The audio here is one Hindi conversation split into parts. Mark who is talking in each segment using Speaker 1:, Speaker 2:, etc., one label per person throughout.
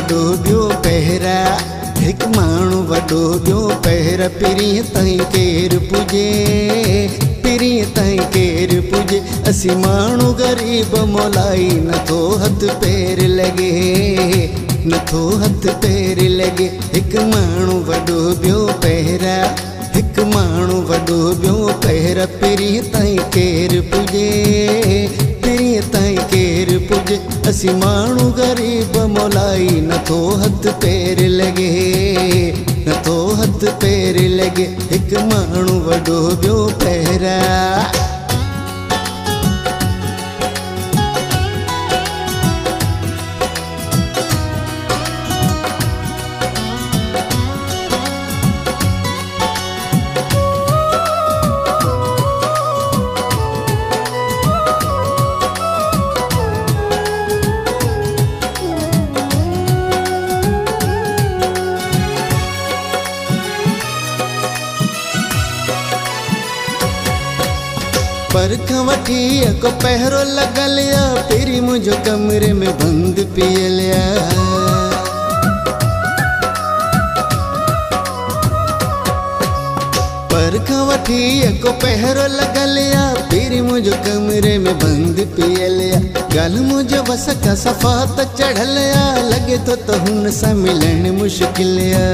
Speaker 1: वॾो ॿियो पहिरा, हिकु माण्हू वॾो ॿियो पहिरा। पिरीअ ताईं केरु पुॼे, पिरीअ ताईं केरु पुॼे। असी माण्हू ग़रीब मोलाई, नथो हथ पेर लॻे, नथो हथ पेर लॻे। हिकु माण्हू वॾो ॿियो पहिरा, हिकु माण्हू वॾो ॿियो पहिरा। पिरीअ ताईं केरु पुॼे, पिरीअ ताईं केरु पुॼे। असी माण्हू ग़रीब मोलाई, नथो हथ पेर लॻे, नथो हथ पेर लॻे। हिकु माण्हू वॾो ॿियो पहिरा। परखां वठी को पहिरो लॻल या, पहिरीं मुंहिंजो कमरे में बंदि पियल या। परखां वठी को पहिरो लॻल या, पहिरीं मुंहिंजो कमरे में बंदि पियल या। ॻाल्हि मुंहिंजो बस खां सफ़ा त चढ़ल या, लॻे थो त हुन सां मिलणु मुश्किल या।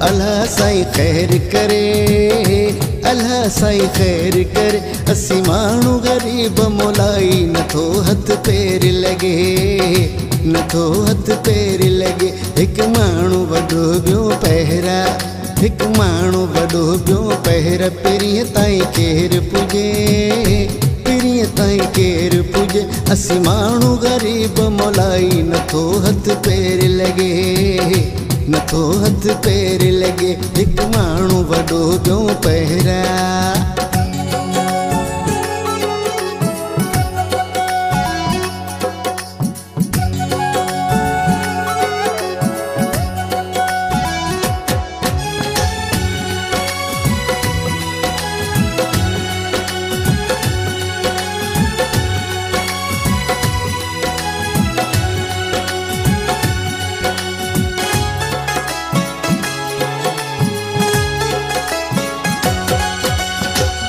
Speaker 1: अल्लाह साईं ख़ैर करे, अल्लाह साईं ख़ैर करे। असी माण्हू ग़रीब मोलाई, नथो हथ पेर लॻे, नथो हथ पेर लॻे। हिकु माण्हू वॾो ॿियो पहिरा, हिकु माण्हू वॾो ॿियो पहिरा। पिरीअ ताईं केरु पुॼे, पिरीअ ताईं केरु पुॼे। असी माण्हू ग़रीब मोलाई, नथो हथ पेर लॻे, नथो हथ पेर लॻे। हिकु माण्हू वॾो ॿियो पहिरा।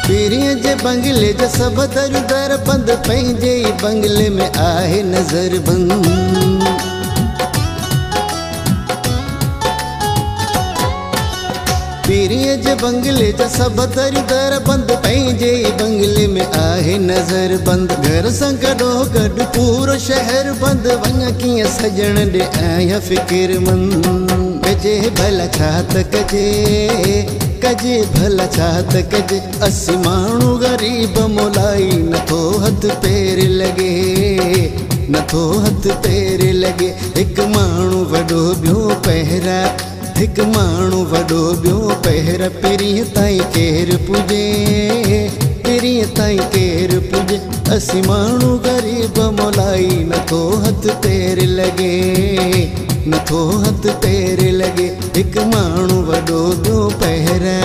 Speaker 1: पिरीअ जे बंगले जा सभु दर दर बंदि, पंहिंजे ई बंगले में आहे नज़र बंद। पिरीअ जे बंगले जा सभु दर दर बंदि, पंहिंजे ई बंगले में आहे नज़र बंद। घर सां गॾो गॾु पूरो शहर बंदि, वञा कीअं सजण ॾे आहियां फ़िक्रमंद। कजे भला छा त कजे, कजे भला छा त कजे। असी माण्हू ग़रीब मोलाई, नथो हथ पेर लॻे, नथो हथ पेर लॻे। हिकु माण्हू वॾो ॿियो पहिरा, हिकु माण्हू वॾो ॿियो पहिरा। पिरीअ ताईं केरु पुॼे, पिरीअ ताईं केरु पुॼे। असी माण्हू ग़रीब मोलाई, नथो हथ पेर लॻे, नथो हथ पेर लॻे। हिकु माण्हू वॾो ॿियो पहिरा।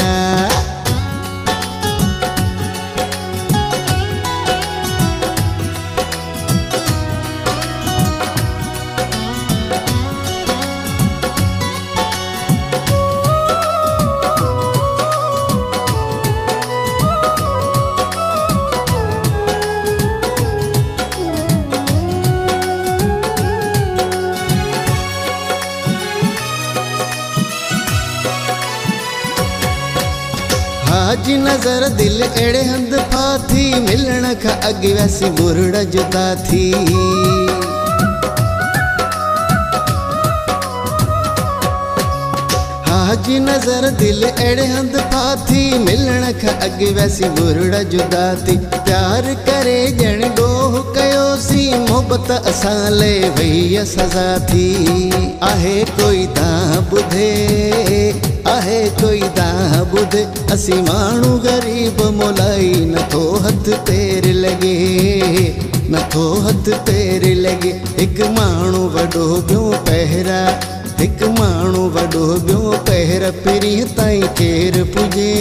Speaker 1: हाजी नज़र दिल अहिड़े हंधि फाथी, मिलण खां अॻु वैसी बुरड़ जुदा थी। हाजी नज़र दिल अहिड़े हंधि फाथी, मिलण खां अॻु वैसी बुरड़ जुदा थी। प्यार करे ॼण ॾोह कयोसीं, मोहबत असां लाइ वई सज़ा थी। आहे कोई तव्हां ॿुधे, आहे कोई तव्हां ॿुधे। असी माण्हू ग़रीब मोलाई, नथो हथ पेर लॻे, नथो हथ पेर लॻे। हिकु माण्हू वॾो ॿियो पहिरा, हिकु माण्हू वॾो ॿियो पहिरा। पिरीअ ताईं केरु पुॼे,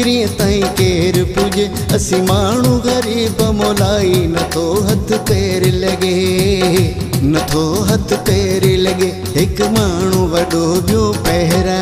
Speaker 1: वीरी ताईं केर पुजे असी माण्हू ग़रीब मोलाई नथो हथ पैर लगे नथो हथ पैर लगे हिकु माण्हू वॾो ॿियो पहिरा।